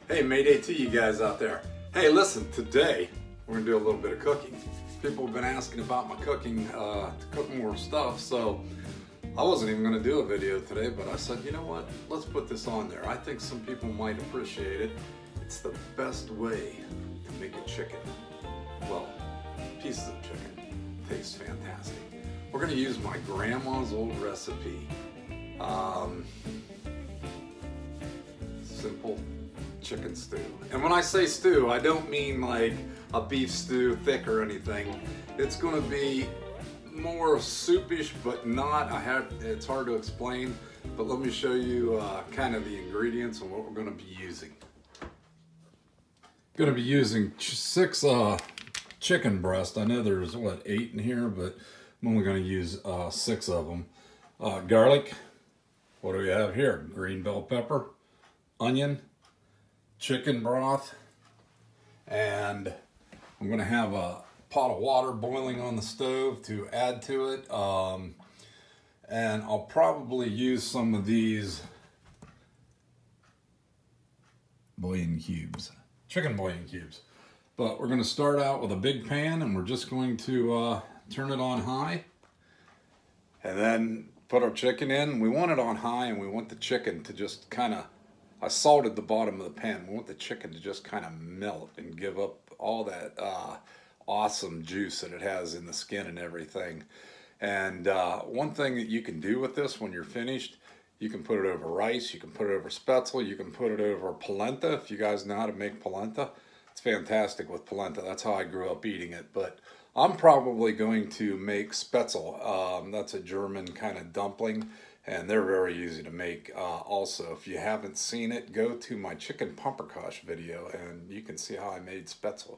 Hey, Mayday to you guys out there. Hey, listen, today we're gonna do a little bit of cooking. People have been asking about my cooking, to cook more stuff, so I wasn't even gonna do a video today, but I said, you know what, let's put this on there. I think some people might appreciate it. It's the best way to make a chicken. Well, pieces of chicken. Tastes fantastic. We're gonna use my grandma's old recipe. Simple chicken stew. And when I say stew, I don't mean like a beef stew, thick or anything. It's gonna be more soupish, but not, it's hard to explain, but let me show you kind of the ingredients and what we're gonna be using. Gonna be using 6 chicken breasts. I know there's, what, 8 in here, but I'm only gonna use 6 of them. Garlic, what do we have here? Green bell pepper, onion, chicken broth, and I'm gonna have a pot of water boiling on the stove to add to it. And I'll probably use some of these bouillon cubes, chicken bouillon cubes. But we're gonna start out with a big pan and we're just going to turn it on high and then put our chicken in. We want it on high and we want the chicken to just kind of, I salted the bottom of the pan. We want the chicken to just kind of melt and give up all that awesome juice that it has in the skin and everything. And one thing that you can do with this when you're finished, you can put it over rice, you can put it over spetzel, you can put it over polenta if you guys know how to make polenta. It's fantastic with polenta. That's how I grew up eating it. But I'm probably going to make spetzel. That's a German kind of dumpling, and they're very easy to make. Also, if you haven't seen it, go to my chicken pumperkosh video and you can see how I made spetzel.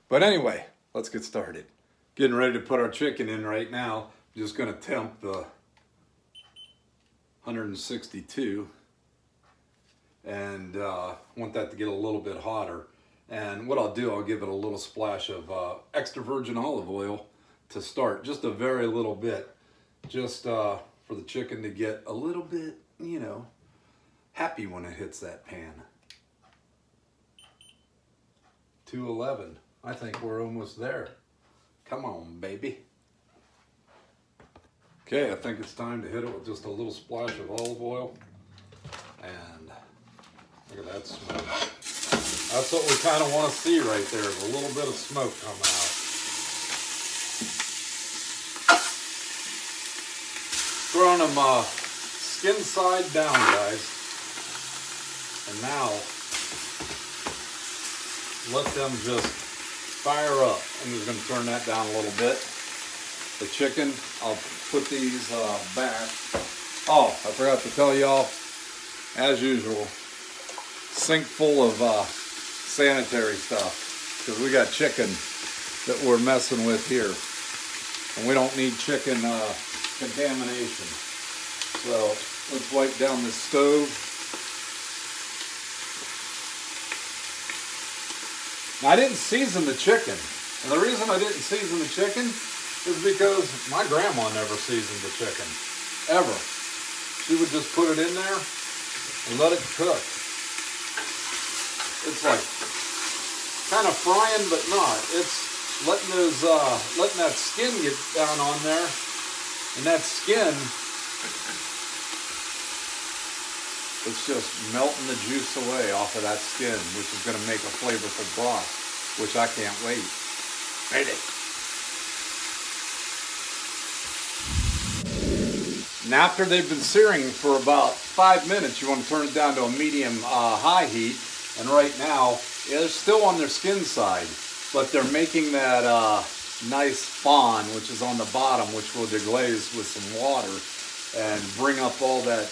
But anyway, let's get started. Getting ready to put our chicken in right now. I'm just going to temp the 162 and want that to get a little bit hotter. And what I'll do, I'll give it a little splash of extra virgin olive oil to start, just a very little bit, just for the chicken to get a little bit, you know, happy when it hits that pan. 211. I think we're almost there. Come on, baby. Okay, I think it's time to hit it with just a little splash of olive oil. And look at that smoke. That's what we kind of want to see right there, is a little bit of smoke coming out. Throwing them skin side down, guys. And now, let them just fire up. I'm just going to turn that down a little bit. The chicken, I'll put these back. Oh, I forgot to tell y'all, as usual, sink full of sanitary stuff, because we got chicken that we're messing with here. And we don't need chicken contamination. So let's wipe down the stove. Now, I didn't season the chicken. And the reason I didn't season the chicken is because my grandma never seasoned the chicken. Ever. She would just put it in there and let it cook. It's like kind of frying, but not. It's letting those, letting that skin get down on there. And that skin, it's just melting the juice away off of that skin, which is going to make a flavorful broth, which I can't wait. Made it. And after they've been searing for about 5 minutes, you want to turn it down to a medium high heat. And right now, they're still on their skin side, but they're making that nice spawn, which is on the bottom, which will deglaze with some water and bring up all that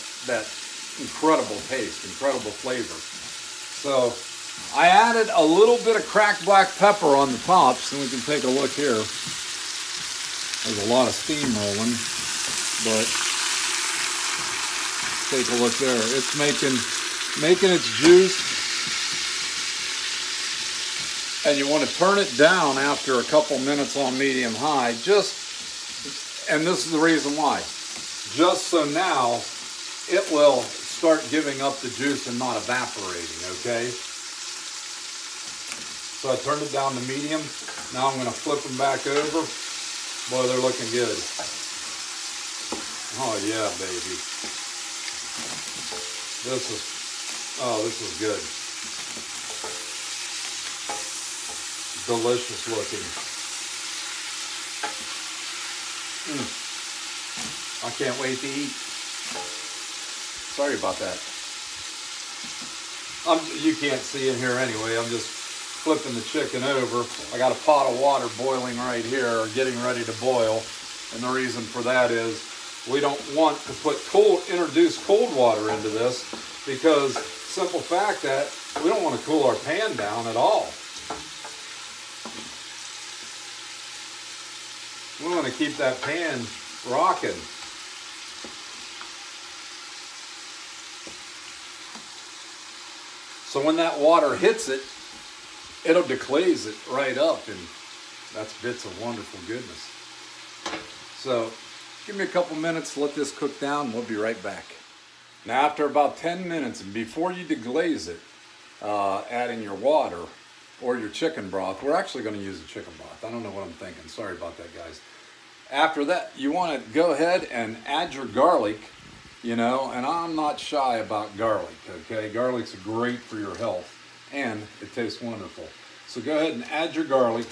incredible taste, incredible flavor. So I added a little bit of cracked black pepper on the tops, and we can take a look here. There's a lot of steam rolling, but take a look there. It's making its juice. And you want to turn it down after a couple minutes on medium high, and this is the reason why. Just so now it will start giving up the juice and not evaporating, okay? So I turned it down to medium. Now I'm gonna flip them back over. Boy, they're looking good. Oh yeah, baby. This is good. Delicious looking. I can't wait to eat. Sorry about that. You can't see in here anyway. I'm just flipping the chicken over. I got a pot of water boiling right here, or getting ready to boil. And the reason for that is we don't want to introduce cold water into this, because simple fact that we don't want to cool our pan down at all. We want to keep that pan rocking. So when that water hits it, it'll deglaze it right up, and that's bits of wonderful goodness. So give me a couple minutes, let this cook down, and we'll be right back. Now after about 10 minutes, and before you deglaze it, add in your water or your chicken broth. We're actually going to use a chicken broth. I don't know what I'm thinking. Sorry about that, guys. After that, you want to go ahead and add your garlic, you know, and I'm not shy about garlic, okay? Garlic's great for your health, and it tastes wonderful. So go ahead and add your garlic.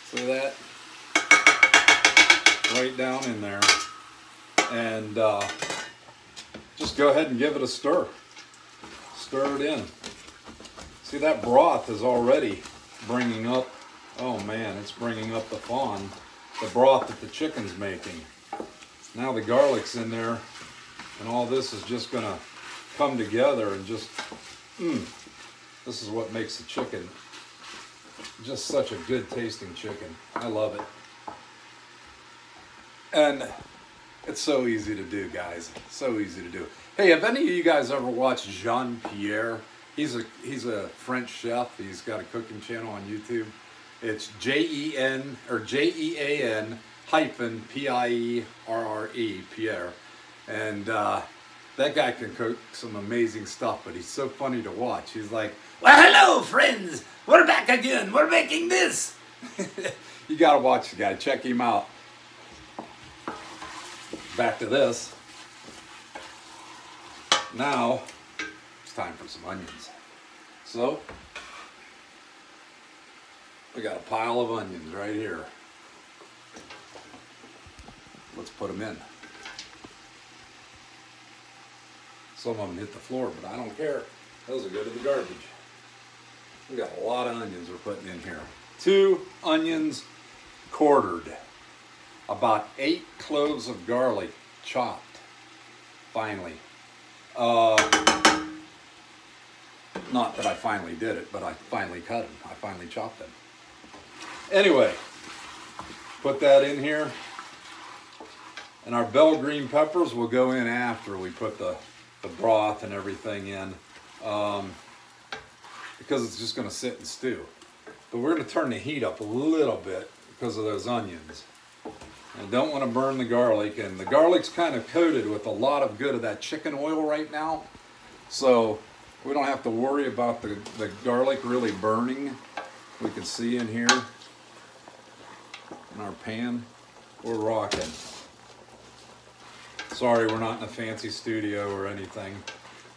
So that right down in there, and just go ahead and give it a stir. Stir it in. See, that broth is already bringing up, oh man, it's bringing up the broth that the chicken's making. Now the garlic's in there, and all this is just gonna come together and just, this is what makes the chicken just such a good tasting chicken. I love it. And it's so easy to do, guys. So easy to do. Hey, have any of you guys ever watched Jean-Pierre? He's a French chef. He's got a cooking channel on YouTube. It's Jean or Jean hyphen Pierre, Pierre. And that guy can cook some amazing stuff, but he's so funny to watch. He's like, well, hello, friends. We're back again. We're making this. You got to watch the guy. Check him out. Back to this. Now, it's time for some onions. So, we got a pile of onions right here. Let's put them in. Some of them hit the floor, but I don't care. Those will go to the garbage. We got a lot of onions we're putting in here. 2 onions quartered. About 8 cloves of garlic chopped finely. Not that I finally did it, but I finally cut them. I finally chopped them. Anyway, put that in here. And our bell green peppers will go in after we put the broth and everything in, because it's just going to sit and stew. But we're going to turn the heat up a little bit because of those onions. I don't want to burn the garlic, and the garlic's kind of coated with a lot of good of that chicken oil right now, so we don't have to worry about the garlic really burning. We can see in here in our pan, we're rocking. Sorry, we're not in a fancy studio or anything.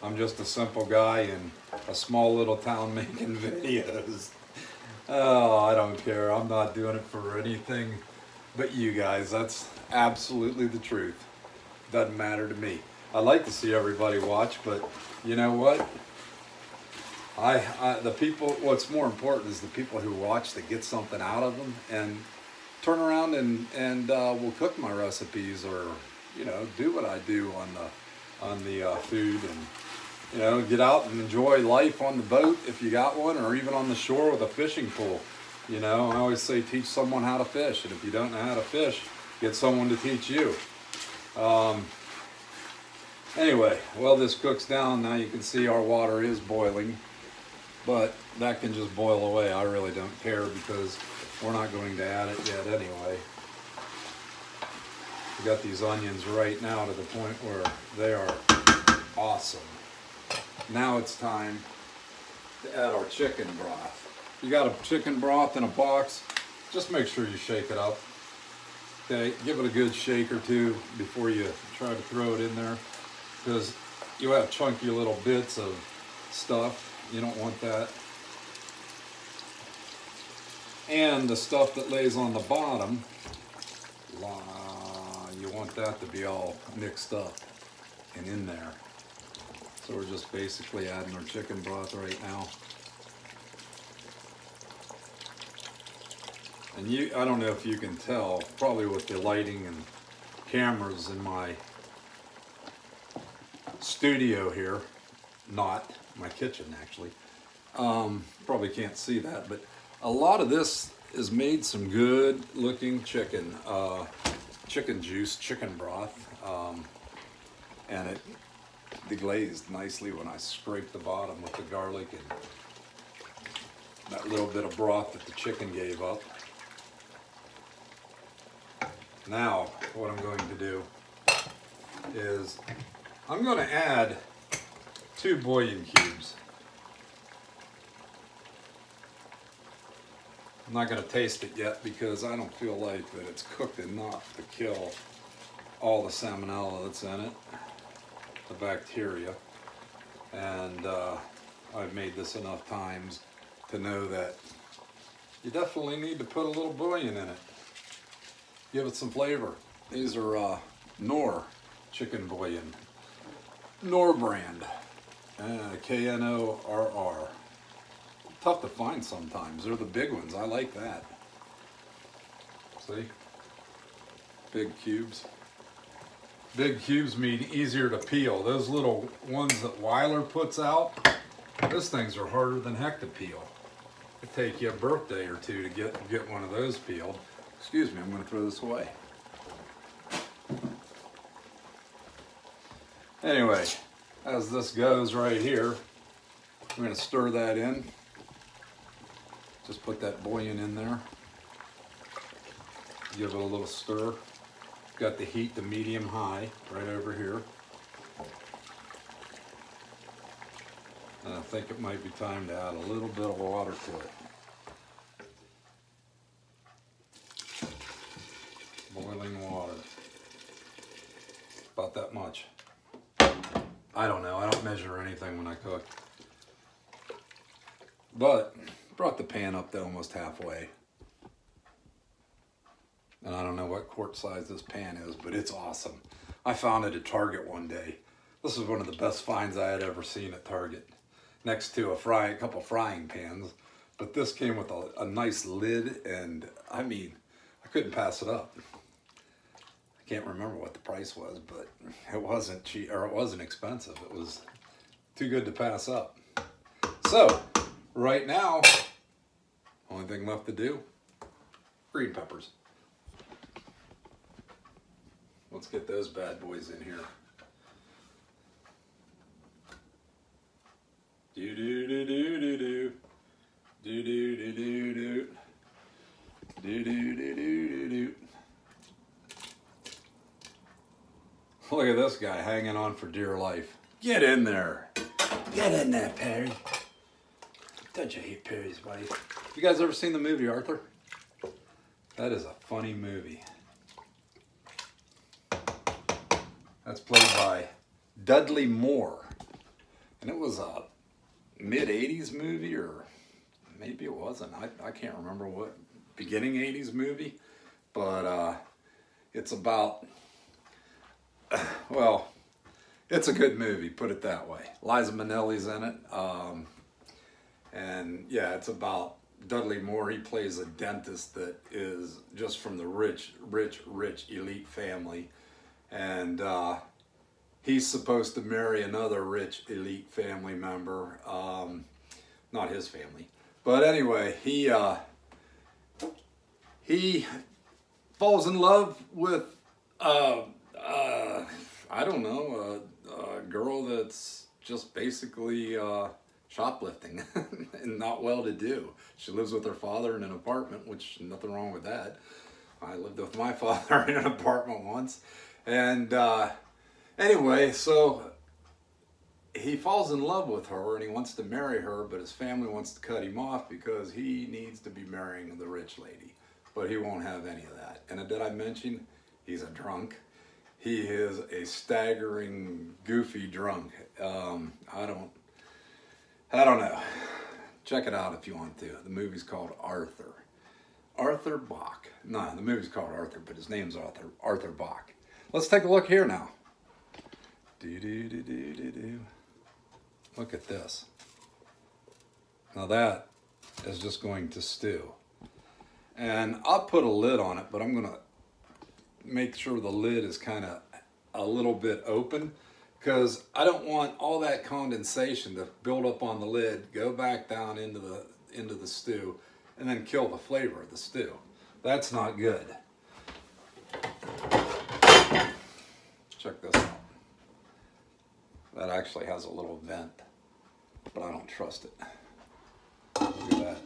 I'm just a simple guy in a small little town making videos. Oh, I don't care. I'm not doing it for anything but you guys. That's absolutely the truth. Doesn't matter to me. I'd like to see everybody watch, but you know what? The people, what's more important is the people who watch that get something out of them and turn around and will cook my recipes, or you know, do what I do on the food, and you know, get out and enjoy life on the boat if you got one, or even on the shore with a fishing pool. You know, I always say teach someone how to fish, and if you don't know how to fish, get someone to teach you. Anyway, well, this cooks down. Now you can see our water is boiling, but that can just boil away. I really don't care because we're not going to add it yet anyway. We got these onions right now to the point where they are awesome. Now it's time to add our chicken broth. you got a chicken broth in a box, just make sure you shake it up. Okay, give it a good shake or two before you try to throw it in there, because you have chunky little bits of stuff. You don't want that. And the stuff that lays on the bottom, you want that to be all mixed up and in there. So we're just basically adding our chicken broth right now. And I don't know if you can tell, probably with the lighting and cameras in my studio here, not my kitchen actually, probably can't see that, but a lot of this is made some good looking chicken, chicken juice, chicken broth, and it deglazed nicely when I scraped the bottom with the garlic and that little bit of broth that the chicken gave up. Now, what I'm going to do is I'm going to add 2 bouillon cubes. I'm not going to taste it yet because I don't feel like that it's cooked enough to kill all the salmonella that's in it, the bacteria. And I've made this enough times to know that you definitely need to put a little bouillon in it. Give it some flavor. These are Knorr chicken bouillon. Knorr brand. K-N-O-R-R. Tough to find sometimes. They're the big ones. I like that. See? Big cubes. Big cubes mean easier to peel. Those little ones that Weiler puts out, those things are harder than heck to peel. It'd take you a birthday or two to get one of those peeled. Excuse me, I'm going to throw this away. Anyway, as this goes right here, we're going to stir that in. Just put that bouillon in there. Give it a little stir. Got the heat to medium high right over here. And I think it might be time to add a little bit of water to it. Boiling water. About that much. I don't know, I don't measure anything when I cook. But brought the pan up to almost halfway. And I don't know what quart size this pan is, but it's awesome. I found it at Target one day. This is one of the best finds I had ever seen at Target. Next to a couple frying pans. But this came with a nice lid, and I mean, I couldn't pass it up. I can't remember what the price was, but it wasn't cheap, or it wasn't expensive. It was too good to pass up. So, right now, only thing left to do, green peppers. Let's get those bad boys in here. Do do do do do do. Do do do do do. Do do do do do do. Look at this guy hanging on for dear life. Get in there. Get in there, Perry. Don't you hate Perry's wife? You guys ever seen the movie Arthur? That is a funny movie. That's played by Dudley Moore. And it was a mid-80s movie, or maybe it wasn't. I can't remember what, beginning 80s movie. But it's about, well, it's a good movie, put it that way. Liza Minnelli's in it. And yeah, it's about Dudley Moore. He plays a dentist that is just from the rich elite family. And he's supposed to marry another rich elite family member. Not his family. But anyway, he falls in love with, I don't know, a girl that's just basically shoplifting and not well-to-do. She lives with her father in an apartment, which nothing wrong with that. I lived with my father in an apartment once. And anyway, so he falls in love with her and he wants to marry her, but his family wants to cut him off because he needs to be marrying the rich lady. But he won't have any of that. And did I mention he's a drunk? He is a staggering, goofy drunk. I don't know. Check it out if you want to. The movie's called Arthur. Arthur Bach. No, the movie's called Arthur, but his name's Arthur Bach. Let's take a look here now. Look at this. Now that is just going to stew. And I'll put a lid on it, but I'm gonna make sure the lid is kind of a little bit open because I don't want all that condensation to build up on the lid, go back down into the stew, and then kill the flavor of the stew. That's not good. Check this out. That actually has a little vent, but I don't trust it. Look at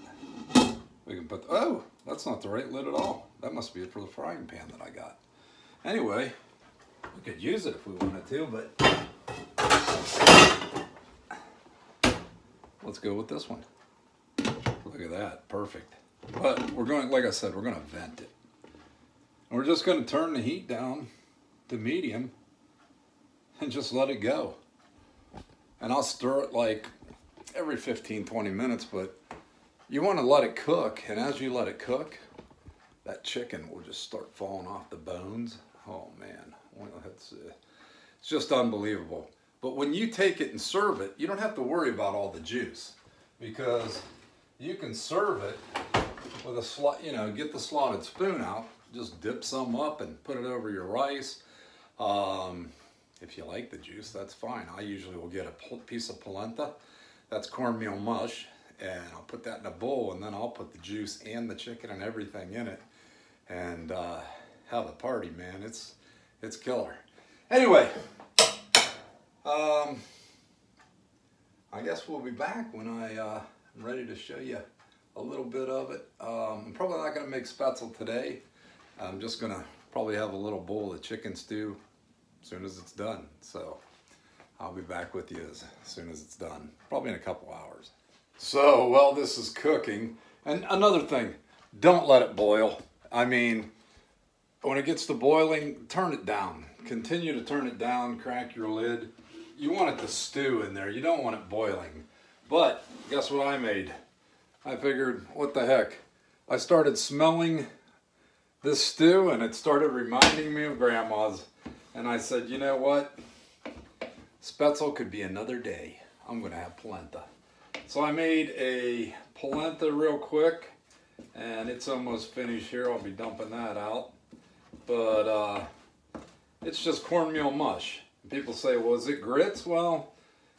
that. We can put, oh, that's not the right lid at all. That must be it for the frying pan that I got. Anyway, we could use it if we wanted to, but let's go with this one. Look at that, perfect. But we're going, like I said, we're going to vent it. And we're just going to turn the heat down to medium and just let it go. And I'll stir it like every 15-20 minutes, but you want to let it cook, and as you let it cook, that chicken will just start falling off the bones. Oh man, well, it's just unbelievable. But when you take it and serve it, you don't have to worry about all the juice because you can serve it with a slot, get the slotted spoon out, just dip some up and put it over your rice. If you like the juice, that's fine. I usually will get a piece of polenta, that's cornmeal mush, and I'll put that in a bowl, and then I'll put the juice and the chicken and everything in it, and have a party, man. It's killer. Anyway, I guess we'll be back when I'm ready to show you a little bit of it. I'm probably not going to make spätzle today. I'm just going to probably have a little bowl of chicken stew as soon as it's done. So I'll be back with you as soon as it's done, probably in a couple hours. So, well, this is cooking. And another thing, don't let it boil. I mean, when it gets to boiling, turn it down. Continue to turn it down, crack your lid. You want it to stew in there. You don't want it boiling. But guess what I made? I figured, what the heck? I started smelling this stew and it started reminding me of Grandma's. And I said, you know what? Spätzle could be another day. I'm going to have polenta. So I made a polenta real quick, and it's almost finished here. I'll be dumping that out. But it's just cornmeal mush. People say, well, is it grits? Well,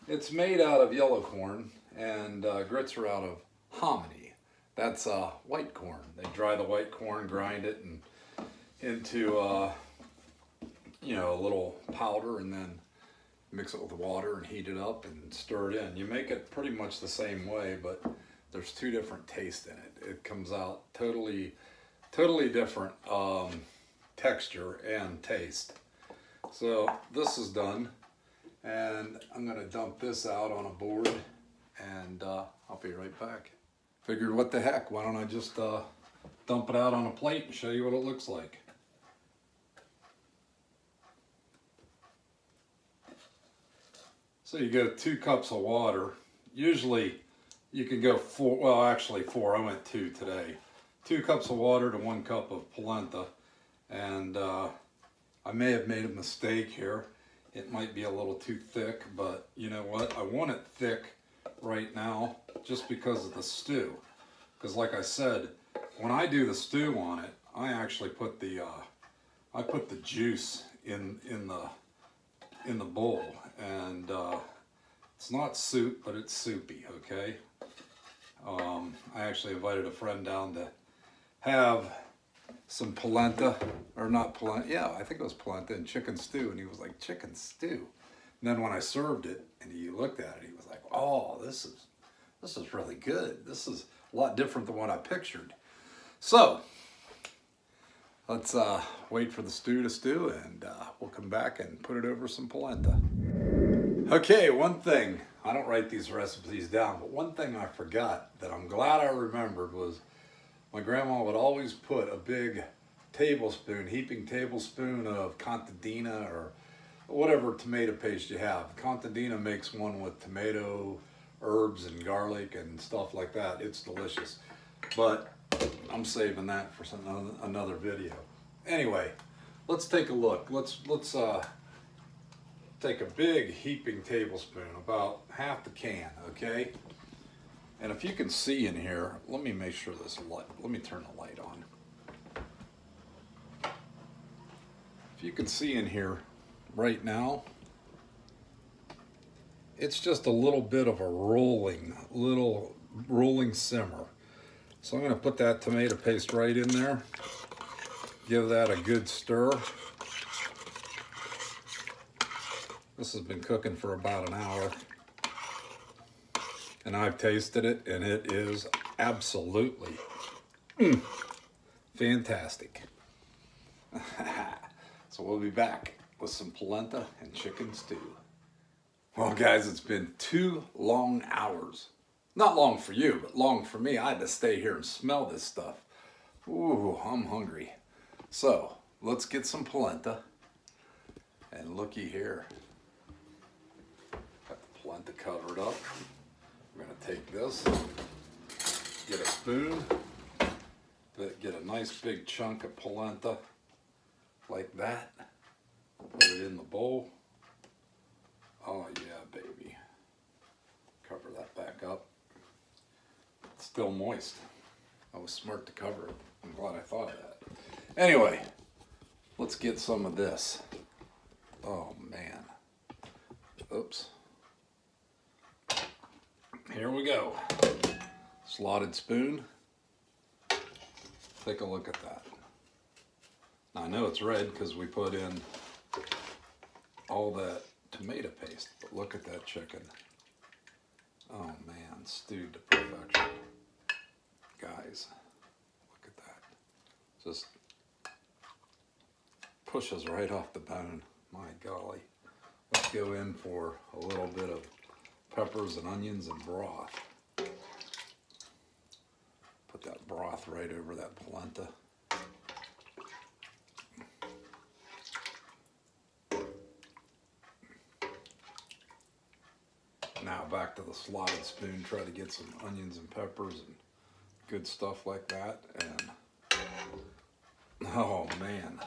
it's made out of yellow corn, and grits are out of hominy. That's white corn. They dry the white corn, grind it and into a little powder, and then mix it with water and heat it up and stir it in. You make it pretty much the same way, but there's two different tastes in it. It comes out totally different texture and taste. So this is done, and I'm gonna dump this out on a board, and I'll be right back. Figured, what the heck, why don't I just dump it out on a plate and show you what it looks like. So you go 2 cups of water. Usually you can go 4, well actually 4, I went 2 today. 2 cups of water to 1 cup of polenta. And I may have made a mistake here. It might be a little too thick, but you know what? I want it thick right now just because of the stew. Because like I said, when I do the stew on it, I actually put the juice in the bowl, and it's not soup, but it's soupy, okay? I actually invited a friend down to have some polenta, or not polenta, yeah, I think it was polenta and chicken stew, and he was like, chicken stew? And then when I served it, and he looked at it, he was like, oh, this is really good. This is a lot different than what I pictured. So, let's wait for the stew to stew, and we'll come back and put it over some polenta. Okay, one thing, I don't write these recipes down, but one thing I forgot that I'm glad I remembered was my grandma would always put a big tablespoon, heaping tablespoon of contadina or whatever tomato paste you have. Contadina makes one with tomato, herbs, and garlic and stuff like that. It's delicious. But I'm saving that for another video. Anyway, let's take a look. Let's take a big heaping tablespoon, about half the can, okay? And if you can see in here, let me make sure this light, let me turn the light on. If you can see in here right now, it's just a little bit of a rolling simmer. So I'm gonna put that tomato paste right in there, give that a good stir. This has been cooking for about an hour, and I've tasted it, and it is absolutely fantastic. So we'll be back with some polenta and chicken stew. Well, guys, it's been 2 long hours. Not long for you, but long for me. I had to stay here and smell this stuff. Ooh, I'm hungry. So let's get some polenta, and looky here. Polenta covered up. We're going to take this, get a spoon, get a nice big chunk of polenta like that, put it in the bowl. Oh yeah, baby. Cover that back up. It's still moist. I was smart to cover it. I'm glad I thought of that. Anyway, let's get some of this. Oh man. Oops. Here we go. Slotted spoon. Take a look at that. Now, I know it's red because we put in all that tomato paste, but look at that chicken. Oh man, stewed to perfection. Guys, look at that. Just pushes right off the bone. My golly. Let's go in for a little bit of peppers and onions and broth. Put that broth right over that polenta. Now back to the slotted spoon, try to get some onions and peppers and good stuff like that. And oh man,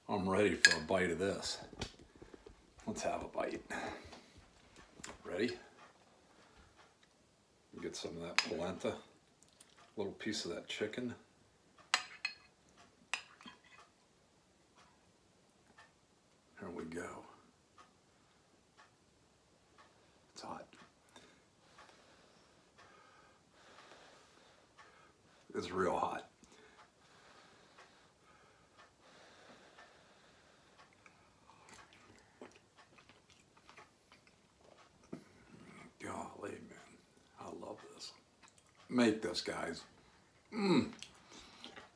I'm ready for a bite of this. Let's have a bite. Ready? Get some of that polenta, a little piece of that chicken. Here we go. It's hot. It's real hot. Golly, man. I love this. Make this, guys.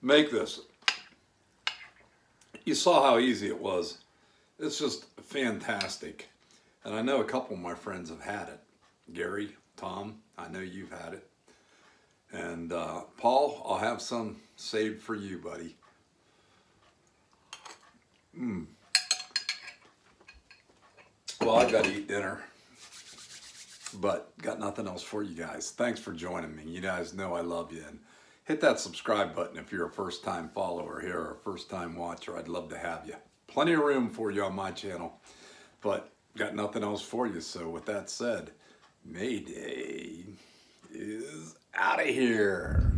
Make this. You saw how easy it was. It's just fantastic. And I know a couple of my friends have had it. Gary, Tom, I know you've had it. And Paul, I'll have some saved for you, buddy. Well, I've got to eat dinner, but got nothing else for you guys. Thanks for joining me. You guys know I love you. And hit that subscribe button if you're a first-time follower here or a first-time watcher. I'd love to have you. Plenty of room for you on my channel, but got nothing else for you. So with that said, Mayday is out of here.